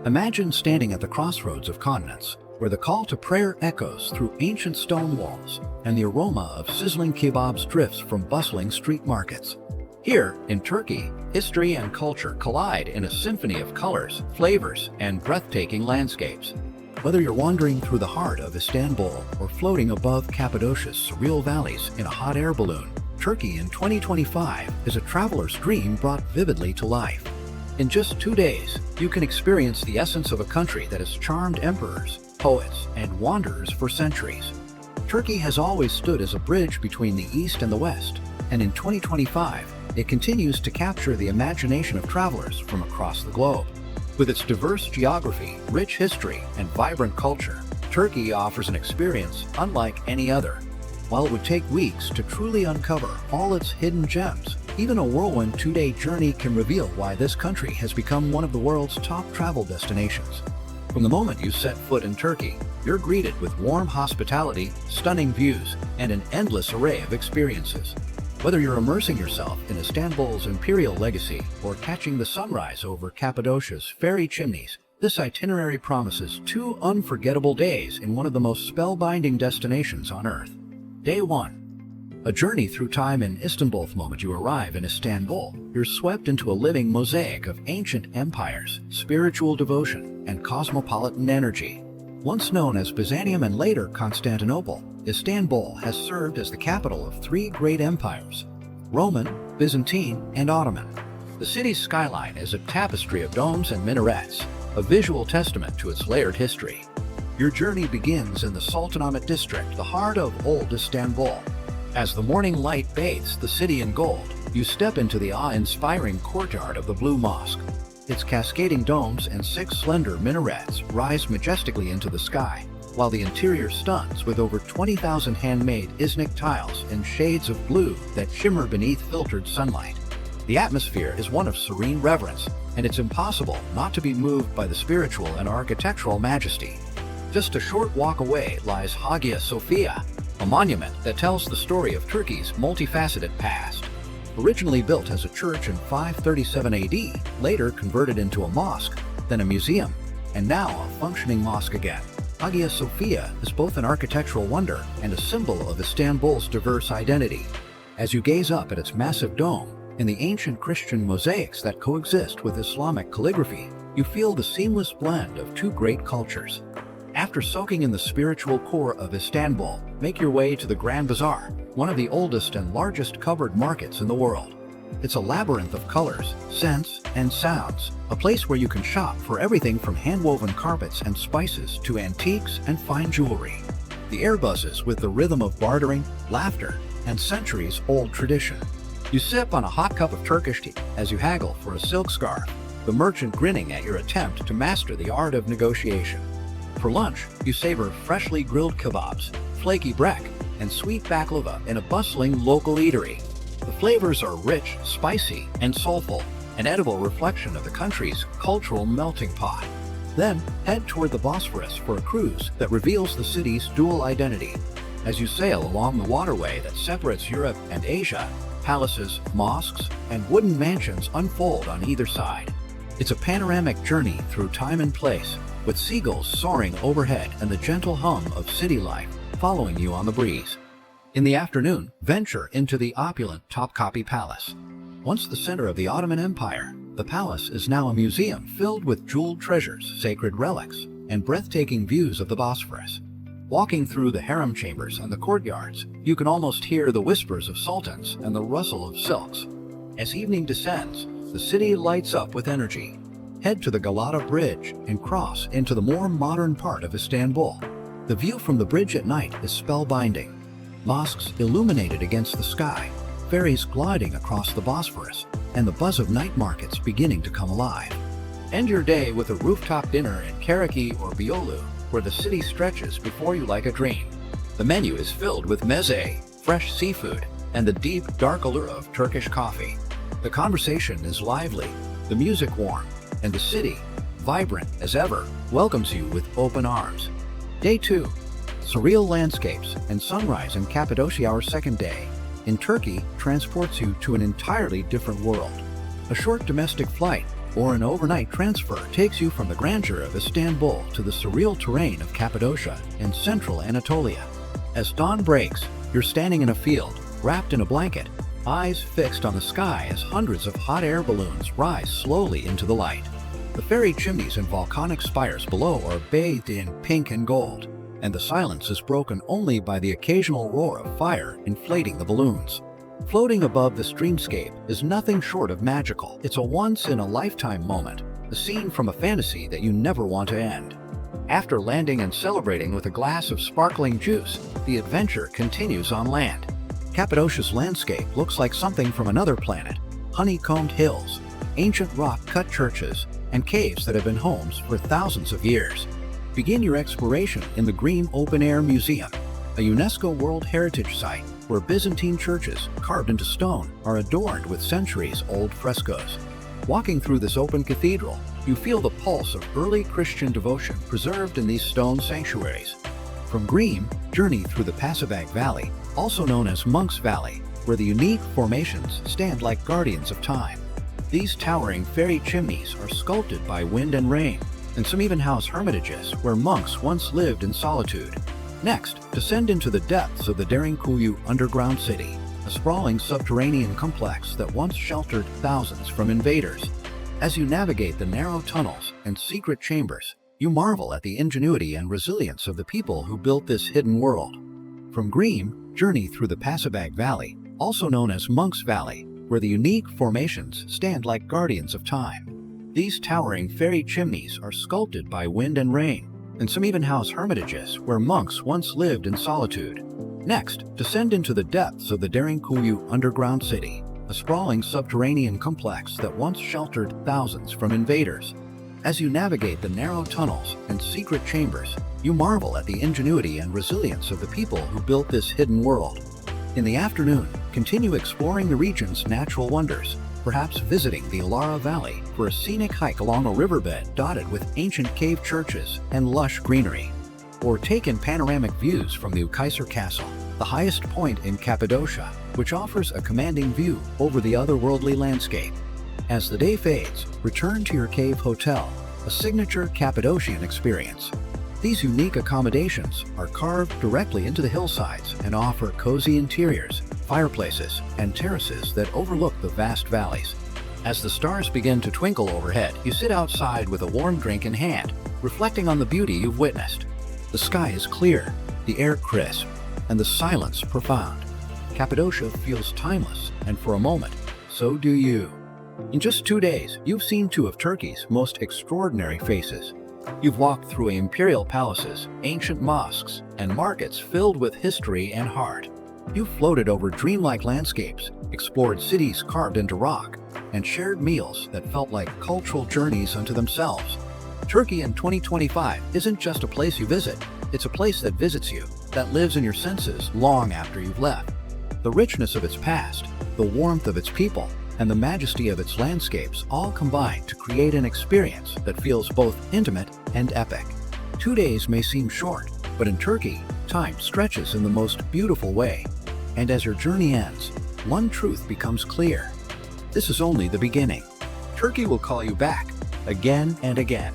Imagine standing at the crossroads of continents, where the call to prayer echoes through ancient stone walls and the aroma of sizzling kebabs drifts from bustling street markets. Here, in Turkey, history and culture collide in a symphony of colors, flavors, and breathtaking landscapes. Whether you're wandering through the heart of Istanbul or floating above Cappadocia's surreal valleys in a hot air balloon, Turkey in 2025 is a traveler's dream brought vividly to life. In just 2 days, you can experience the essence of a country that has charmed emperors, poets, and wanderers for centuries. Turkey has always stood as a bridge between the East and the West, and in 2025, it continues to capture the imagination of travelers from across the globe. With its diverse geography, rich history, and vibrant culture, Turkey offers an experience unlike any other. While it would take weeks to truly uncover all its hidden gems, even a whirlwind 2-day journey can reveal why this country has become one of the world's top travel destinations. From the moment you set foot in Turkey, you're greeted with warm hospitality, stunning views, and an endless array of experiences. Whether you're immersing yourself in Istanbul's imperial legacy or catching the sunrise over Cappadocia's fairy chimneys, this itinerary promises 2 unforgettable days in one of the most spellbinding destinations on Earth. Day 1. A journey through time in Istanbul. The moment you arrive in Istanbul, you're swept into a living mosaic of ancient empires, spiritual devotion, and cosmopolitan energy. Once known as Byzantium and later Constantinople, Istanbul has served as the capital of 3 great empires: Roman, Byzantine, and Ottoman. The city's skyline is a tapestry of domes and minarets, a visual testament to its layered history. Your journey begins in the Sultanahmet district, the heart of old Istanbul. As the morning light bathes the city in gold, you step into the awe-inspiring courtyard of the Blue Mosque. Its cascading domes and 6 slender minarets rise majestically into the sky, while the interior stuns with over 20,000 handmade Iznik tiles in shades of blue that shimmer beneath filtered sunlight. The atmosphere is one of serene reverence, and it's impossible not to be moved by the spiritual and architectural majesty. Just a short walk away lies Hagia Sophia, a monument that tells the story of Turkey's multifaceted past. Originally built as a church in 537 AD, later converted into a mosque, then a museum, and now a functioning mosque again, Hagia Sophia is both an architectural wonder and a symbol of Istanbul's diverse identity. As you gaze up at its massive dome and the ancient Christian mosaics that coexist with Islamic calligraphy, you feel the seamless blend of 2 great cultures. After soaking in the spiritual core of Istanbul, make your way to the Grand Bazaar, one of the oldest and largest covered markets in the world. It's a labyrinth of colors, scents, and sounds, a place where you can shop for everything from hand-woven carpets and spices to antiques and fine jewelry. The air buzzes with the rhythm of bartering, laughter, and centuries-old tradition. You sip on a hot cup of Turkish tea as you haggle for a silk scarf, the merchant grinning at your attempt to master the art of negotiation. For lunch, you savor freshly grilled kebabs, flaky brek, and sweet baklava in a bustling local eatery. The flavors are rich, spicy, and soulful, an edible reflection of the country's cultural melting pot. Then, head toward the Bosphorus for a cruise that reveals the city's dual identity. As you sail along the waterway that separates Europe and Asia, palaces, mosques, and wooden mansions unfold on either side. It's a panoramic journey through time and place, with seagulls soaring overhead and the gentle hum of city life following you on the breeze. In the afternoon, venture into the opulent Topkapi Palace. Once the center of the Ottoman Empire, the palace is now a museum filled with jeweled treasures, sacred relics, and breathtaking views of the Bosphorus. Walking through the harem chambers and the courtyards, you can almost hear the whispers of sultans and the rustle of silks. As evening descends, the city lights up with energy. Head to the Galata Bridge and cross into the more modern part of Istanbul. The view from the bridge at night is spellbinding. Mosques illuminated against the sky, ferries gliding across the Bosphorus, and the buzz of night markets beginning to come alive. End your day with a rooftop dinner in Karachi or Beyoğlu, where the city stretches before you like a dream. The menu is filled with meze, fresh seafood, and the deep, dark allure of Turkish coffee. The conversation is lively, the music warm, and the city, vibrant as ever, welcomes you with open arms. Day 2. surreal landscapes, and sunrise in Cappadocia. Our second day in Turkey transports you to an entirely different world. A short domestic flight or an overnight transfer takes you from the grandeur of Istanbul to the surreal terrain of Cappadocia in central Anatolia. As dawn breaks, you're standing in a field, wrapped in a blanket, eyes fixed on the sky as hundreds of hot air balloons rise slowly into the light. The fairy chimneys and volcanic spires below are bathed in pink and gold, and the silence is broken only by the occasional roar of fire inflating the balloons. Floating above this dreamscape is nothing short of magical. It's a once-in-a-lifetime moment, a scene from a fantasy that you never want to end. After landing and celebrating with a glass of sparkling juice, the adventure continues on land. Cappadocia's landscape looks like something from another planet. Honeycombed hills, ancient rock-cut churches, and caves that have been homes for thousands of years. Begin your exploration in the Göreme Open-Air Museum, a UNESCO World Heritage Site where Byzantine churches, carved into stone, are adorned with centuries-old frescoes. Walking through this open cathedral, you feel the pulse of early Christian devotion preserved in these stone sanctuaries. From Göreme, journey through the Pasabag Valley, also known as Monk's Valley, where the unique formations stand like guardians of time. These towering fairy chimneys are sculpted by wind and rain, and some even house hermitages where monks once lived in solitude. Next, descend into the depths of the Derinkuyu Underground City, a sprawling subterranean complex that once sheltered thousands from invaders. As you navigate the narrow tunnels and secret chambers, you marvel at the ingenuity and resilience of the people who built this hidden world. From Göreme, journey through the Pasabag Valley, also known as Monk's Valley, where the unique formations stand like guardians of time. These towering fairy chimneys are sculpted by wind and rain, and some even house hermitages where monks once lived in solitude. Next, descend into the depths of the Derinkuyu Underground City, a sprawling subterranean complex that once sheltered thousands from invaders. As you navigate the narrow tunnels and secret chambers, you marvel at the ingenuity and resilience of the people who built this hidden world. In the afternoon, continue exploring the region's natural wonders, perhaps visiting the Ilara Valley for a scenic hike along a riverbed dotted with ancient cave churches and lush greenery. Or take in panoramic views from the Ukaiser Castle, the highest point in Cappadocia, which offers a commanding view over the otherworldly landscape. As the day fades, return to your cave hotel, a signature Cappadocian experience. These unique accommodations are carved directly into the hillsides and offer cozy interiors, fireplaces, and terraces that overlook the vast valleys. As the stars begin to twinkle overhead, you sit outside with a warm drink in hand, reflecting on the beauty you've witnessed. The sky is clear, the air crisp, and the silence profound. Cappadocia feels timeless, and for a moment, so do you. In just 2 days, you've seen two of Turkey's most extraordinary faces. You've walked through imperial palaces, ancient mosques, and markets filled with history and heart. You've floated over dreamlike landscapes, explored cities carved into rock, and shared meals that felt like cultural journeys unto themselves. Turkey in 2025 isn't just a place you visit, it's a place that visits you, that lives in your senses long after you've left. The richness of its past, the warmth of its people, and the majesty of its landscapes all combine to create an experience that feels both intimate and epic. 2 days may seem short, but in Turkey, time stretches in the most beautiful way. And as your journey ends, one truth becomes clear. This is only the beginning. Turkey will call you back, again and again.